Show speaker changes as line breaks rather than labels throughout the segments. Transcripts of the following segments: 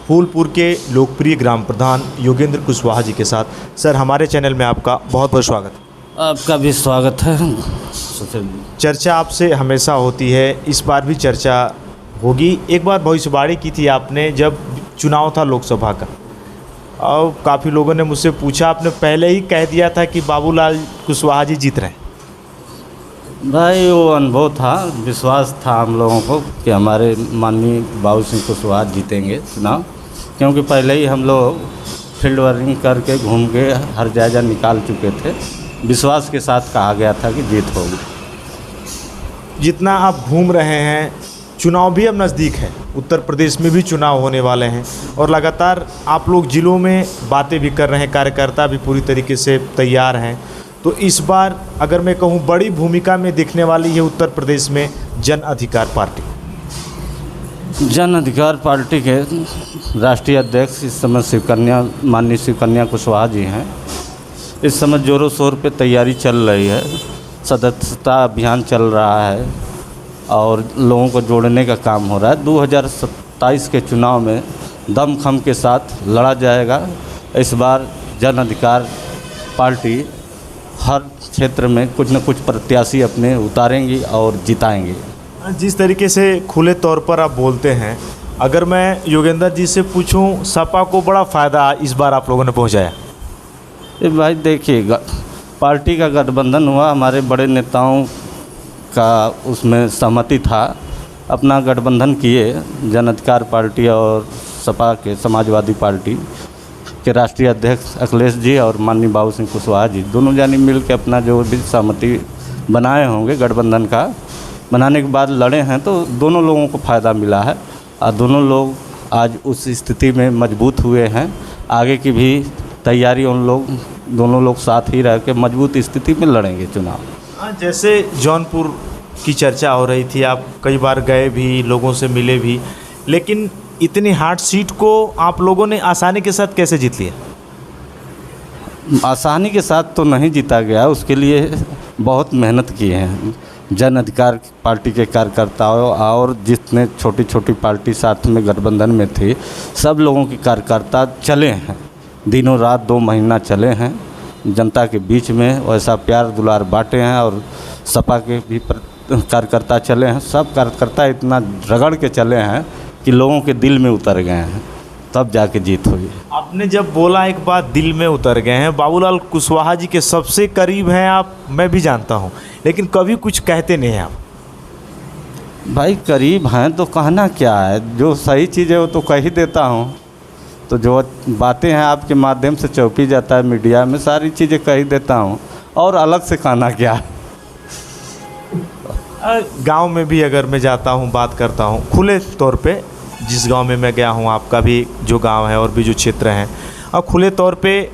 फूलपुर के लोकप्रिय ग्राम प्रधान योगेंद्र कुशवाहा जी के साथ। सर, हमारे चैनल में आपका बहुत बहुत स्वागत है।
आपका भी स्वागत है।
चर्चा आपसे हमेशा होती है, इस बार भी चर्चा होगी। एक बार भविष्यवाणी की थी आपने जब चुनाव था लोकसभा का, और काफ़ी लोगों ने मुझसे पूछा, आपने पहले ही कह दिया था कि बाबूलाल कुशवाहा जी जीत रहे हैं।
भाई वो अनुभव था, विश्वास था हम लोगों को कि हमारे माननीय बाबू सिंह कुशवाहा जीतेंगे चुनाव, क्योंकि पहले ही हम लोग फील्ड वर्किंग करके घूम के हर जायजा निकाल चुके थे। विश्वास के साथ कहा गया था कि जीत होगी।
जितना आप घूम रहे हैं, चुनाव भी अब नज़दीक है, उत्तर प्रदेश में भी चुनाव होने वाले हैं और लगातार आप लोग ज़िलों में बातें भी कर रहे हैं, कार्यकर्ता भी पूरी तरीके से तैयार हैं। तो इस बार अगर मैं कहूँ बड़ी भूमिका में दिखने वाली है उत्तर प्रदेश में जन अधिकार पार्टी।
जन अधिकार पार्टी के राष्ट्रीय अध्यक्ष इस समय माननीय शिवकन्या कुशवाहा जी हैं। इस समय जोरों शोर पे तैयारी चल रही है, सदस्यता अभियान चल रहा है और लोगों को जोड़ने का काम हो रहा है। 2027 के चुनाव में दमखम के साथ लड़ा जाएगा। इस बार जन अधिकार पार्टी हर क्षेत्र में कुछ न कुछ प्रत्याशी अपने उतारेंगी और जिताएंगे।
जिस तरीके से खुले तौर पर आप बोलते हैं, अगर मैं योगेंद्र जी से पूछूं, सपा को बड़ा फ़ायदा इस बार आप लोगों ने पहुंचाया।
ये भाई देखिए, पार्टी का गठबंधन हुआ, हमारे बड़े नेताओं का उसमें सहमति था, अपना गठबंधन किए। जन अधिकार पार्टी और सपा के समाजवादी पार्टी के राष्ट्रीय अध्यक्ष अखिलेश जी और माननीय बाबू सिंह कुशवाहा जी दोनों जानी मिल के अपना जो भी सहमति बनाए होंगे गठबंधन का, बनाने के बाद लड़े हैं तो दोनों लोगों को फ़ायदा मिला है और दोनों लोग आज उस स्थिति में मजबूत हुए हैं। आगे की भी तैयारी दोनों लोग साथ ही रह के मजबूत स्थिति में लड़ेंगे चुनाव।
जैसे जौनपुर की चर्चा हो रही थी, आप कई बार गए भी, लोगों से मिले भी, लेकिन इतनी हार्ड सीट को आप लोगों ने आसानी के साथ कैसे जीत लिया?
आसानी के साथ तो नहीं जीता गया, उसके लिए बहुत मेहनत की है जन अधिकार पार्टी के कार्यकर्ताओं और जितने छोटी छोटी पार्टी साथ में गठबंधन में थी, सब लोगों के कार्यकर्ता चले हैं, दिनों रात 2 महीना चले हैं, जनता के बीच में वैसा प्यार दुलार बांटे हैं और सपा के भी कार्यकर्ता चले हैं। सब कार्यकर्ता इतना रगड़ के चले हैं कि लोगों के दिल में उतर गए हैं, तब जाके जीत हुई।
आपने जब बोला एक बात, दिल में उतर गए हैं, बाबूलाल कुशवाहा जी के सबसे करीब हैं आप, मैं भी जानता हूं, लेकिन कभी कुछ कहते नहीं हैं आप।
भाई करीब हैं तो कहना क्या है, जो सही चीज़ है वो तो कह ही देता हूं। तो जो बातें हैं आपके माध्यम से चौपी जाता है मीडिया में, सारी चीज़ें कह ही देता हूं, और अलग से कहना क्या है।
गांव में भी अगर मैं जाता हूं, बात करता हूं खुले तौर पे, जिस गांव में मैं गया हूं, आपका भी जो गांव है और भी जो क्षेत्र हैं, और खुले तौर पे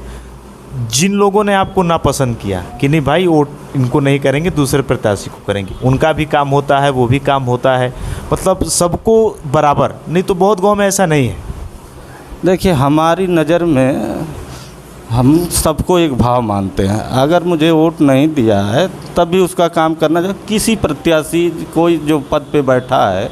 जिन लोगों ने आपको नापसंद किया कि नहीं भाई वोट इनको नहीं करेंगे, दूसरे प्रत्याशी को करेंगे, उनका भी काम होता है, वो भी काम होता है, मतलब सबको बराबर, नहीं तो बहुत गांव में ऐसा नहीं है।
देखिए, हमारी नज़र में हम सबको एक भाव मानते हैं। अगर मुझे वोट नहीं दिया है तब भी उसका काम करना चाहिए। किसी प्रत्याशी कोई जो पद पे बैठा है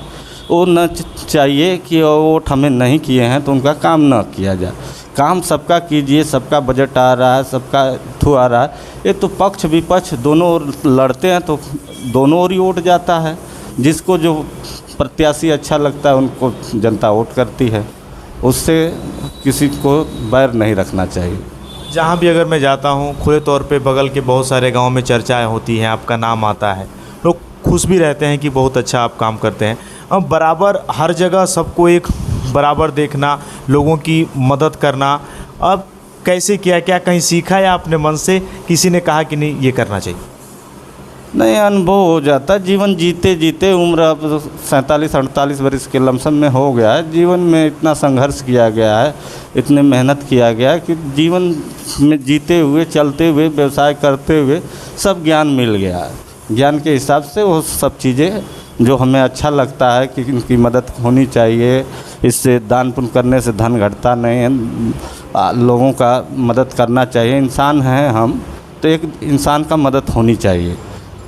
वो न चाहिए कि वोट हमें नहीं किए हैं तो उनका काम न किया जाए। काम सबका कीजिए, सबका बजट आ रहा है, सबका थ्रू आ रहा है, ये तो पक्ष विपक्ष दोनों ओर लड़ते हैं तो दोनों ओर ही वोट जाता है। जिसको जो प्रत्याशी अच्छा लगता है उनको जनता वोट करती है, उससे किसी को बैर नहीं रखना चाहिए।
जहाँ भी अगर मैं जाता हूँ, खुले तौर पे बगल के बहुत सारे गांव में चर्चाएं होती हैं, आपका नाम आता है, लोग खुश भी रहते हैं कि बहुत अच्छा आप काम करते हैं। अब बराबर हर जगह सबको एक बराबर देखना, लोगों की मदद करना, अब कैसे किया, क्या कहीं सीखा या अपने मन से किसी ने कहा कि नहीं ये करना चाहिए?
नहीं, अनुभव हो जाता है। जीवन जीते जीते उम्र अब 47-48 वर्ष के लमसम में हो गया है। जीवन में इतना संघर्ष किया गया है, इतने मेहनत किया गया है कि जीवन में जीते हुए, चलते हुए, व्यवसाय करते हुए सब ज्ञान मिल गया है। ज्ञान के हिसाब से वो सब चीज़ें जो हमें अच्छा लगता है कि इनकी मदद होनी चाहिए, इससे दान पुण्य करने से धन घटता नहीं है, लोगों का मदद करना चाहिए। इंसान हैं हम, तो एक इंसान का मदद होनी चाहिए।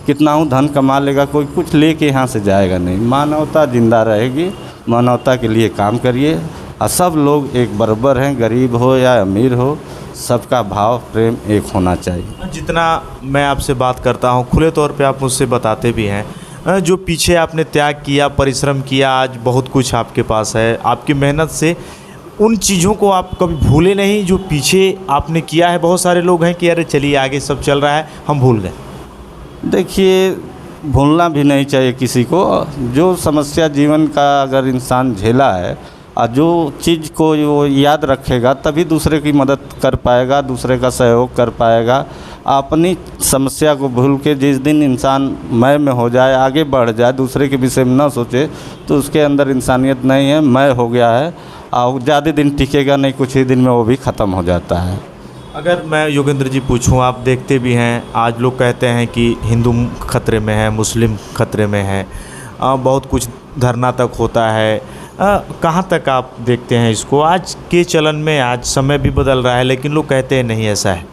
कितना हूँ धन कमा लेगा, कोई कुछ लेके यहाँ से जाएगा नहीं। मानवता जिंदा रहेगी, मानवता के लिए काम करिए, और सब लोग एक बराबर हैं, गरीब हो या अमीर हो, सबका भाव प्रेम एक होना चाहिए।
जितना मैं आपसे बात करता हूँ खुले तौर पे आप मुझसे बताते भी हैं, जो पीछे आपने त्याग किया, परिश्रम किया, आज बहुत कुछ आपके पास है, आपकी मेहनत से उन चीज़ों को आप कभी भूले नहीं जो पीछे आपने किया है। बहुत सारे लोग हैं कि अरे चलिए आगे सब चल रहा है, हम भूल गए।
देखिए, भूलना भी नहीं चाहिए किसी को। जो समस्या जीवन का अगर इंसान झेला है और जो चीज़ को वो याद रखेगा तभी दूसरे की मदद कर पाएगा, दूसरे का सहयोग कर पाएगा। अपनी समस्या को भूल के जिस दिन इंसान मैं में हो जाए, आगे बढ़ जाए, दूसरे के विषय में ना सोचे, तो उसके अंदर इंसानियत नहीं है, मैं हो गया है और ज़्यादा दिन टिकेगा नहीं, कुछ ही दिन में वो भी ख़त्म हो जाता है।
अगर मैं योगेंद्र जी पूछूं, आप देखते भी हैं आज लोग कहते हैं कि हिंदू खतरे में है, मुस्लिम खतरे में है, बहुत कुछ धरना तक होता है। कहाँ तक आप देखते हैं इसको? आज के चलन में आज समय भी बदल रहा है लेकिन लोग कहते हैं नहीं ऐसा है।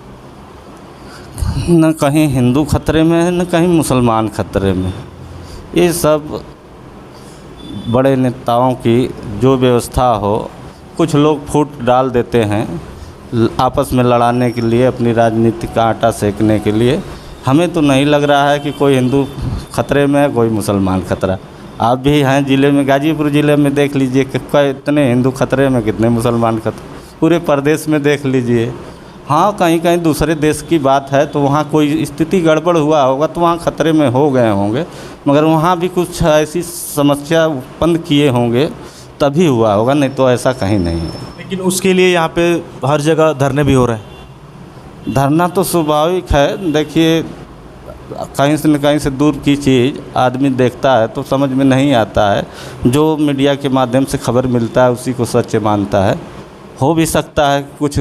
न कहीं हिंदू खतरे में है, न कहीं मुसलमान खतरे में। ये सब बड़े नेताओं की जो व्यवस्था हो, कुछ लोग फूट डाल देते हैं आपस में लड़ाने के लिए, अपनी राजनीति का आटा सेकने के लिए। हमें तो नहीं लग रहा है कि कोई हिंदू खतरे में है, कोई मुसलमान खतरा। आप भी हैं ज़िले में, गाजीपुर ज़िले में देख लीजिए कितने हिंदू खतरे में, कितने मुसलमान खतरे, पूरे प्रदेश में देख लीजिए। हाँ, कहीं कहीं दूसरे देश की बात है तो वहाँ कोई स्थिति गड़बड़ हुआ होगा तो वहाँ खतरे में हो गए होंगे, मगर वहाँ भी कुछ ऐसी समस्या उत्पन्न किए होंगे तभी हुआ होगा, नहीं तो ऐसा कहीं नहीं है।
लेकिन उसके लिए यहाँ पे हर जगह धरने भी हो रहे हैं।
धरना तो स्वाभाविक है। देखिए, कहीं से न कहीं से दूर की चीज़ आदमी देखता है तो समझ में नहीं आता है। जो मीडिया के माध्यम से खबर मिलता है उसी को सच मानता है। हो भी सकता है कुछ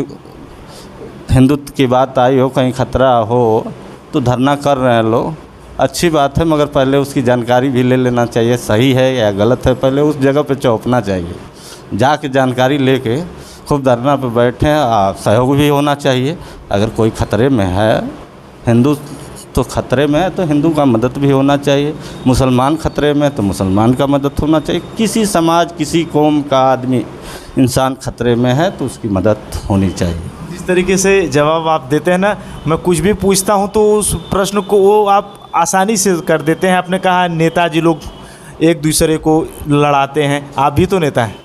हिंदुत्व की बात आई हो, कहीं खतरा हो तो धरना कर रहे हैं लोग, अच्छी बात है, मगर पहले उसकी जानकारी भी ले लेना चाहिए, सही है या गलत है। पहले उस जगह पे चौंकना चाहिए, जाके जानकारी लेके खूब धरना पे बैठें। सहयोग भी होना चाहिए। अगर कोई खतरे में है, हिंदू तो खतरे में है तो हिंदू का मदद भी होना चाहिए, मुसलमान खतरे में तो मुसलमान का मदद होना चाहिए। किसी समाज, किसी कौम का आदमी, इंसान खतरे में है तो उसकी मदद होनी चाहिए।
जिस तरीके से जवाब आप देते हैं ना, मैं कुछ भी पूछता हूं तो उस प्रश्न को वो आप आसानी से कर देते हैं। आपने कहा नेताजी लोग एक दूसरे को लड़ाते हैं, आप भी तो नेता हैं।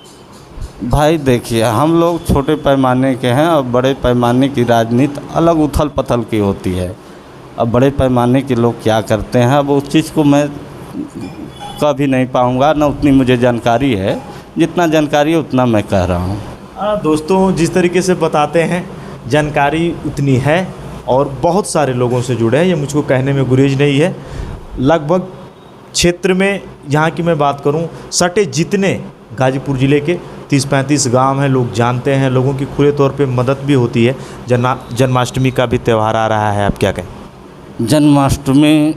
भाई देखिए, हम लोग छोटे पैमाने के हैं और बड़े पैमाने की राजनीति अलग उथल पथल की होती है। अब बड़े पैमाने के लोग क्या करते हैं, अब उस चीज़ को मैं कभी नहीं पाऊंगा, ना उतनी मुझे जानकारी है। जितना जानकारी है उतना मैं कह रहा हूँ।
दोस्तों, जिस तरीके से बताते हैं जानकारी उतनी है और बहुत सारे लोगों से जुड़े हैं, ये मुझको कहने में गुरेज नहीं है। लगभग क्षेत्र में यहाँ की मैं बात करूँ, सटे जितने गाजीपुर ज़िले के 30-35 गांव हैं, लोग जानते हैं, लोगों की खुले तौर पे मदद भी होती है। जन्माष्टमी का भी त्यौहार आ रहा है, आप क्या कहें?
जन्माष्टमी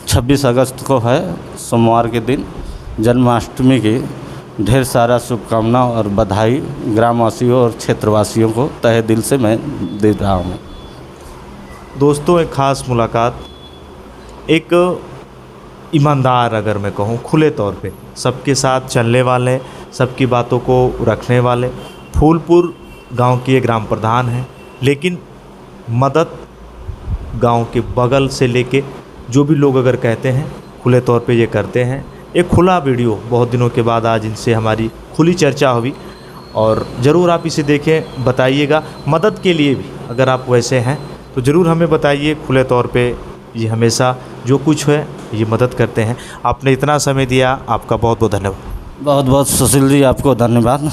26 अगस्त को है, सोमवार के दिन। जन्माष्टमी की ढेर सारा शुभकामना और बधाई ग्रामवासियों और क्षेत्रवासियों को तहे दिल से मैं दे रहा हूँ।
दोस्तों, एक ख़ास मुलाकात, एक ईमानदार, अगर मैं कहूँ खुले तौर पे सबके साथ चलने वाले, सबकी बातों को रखने वाले, फूलपुर गांव की एक ग्राम प्रधान हैं, लेकिन मदद गांव के बगल से लेके जो भी लोग अगर कहते हैं खुले तौर पे ये करते हैं। एक खुला वीडियो, बहुत दिनों के बाद आज इनसे हमारी खुली चर्चा हुई और ज़रूर आप इसे देखें, बताइएगा। मदद के लिए भी अगर आप वैसे हैं तो ज़रूर हमें बताइए। खुले तौर पे ये हमेशा जो कुछ है ये मदद करते हैं। आपने इतना समय दिया, आपका बहुत बहुत धन्यवाद।
बहुत बहुत सुशील जी, आपको धन्यवाद।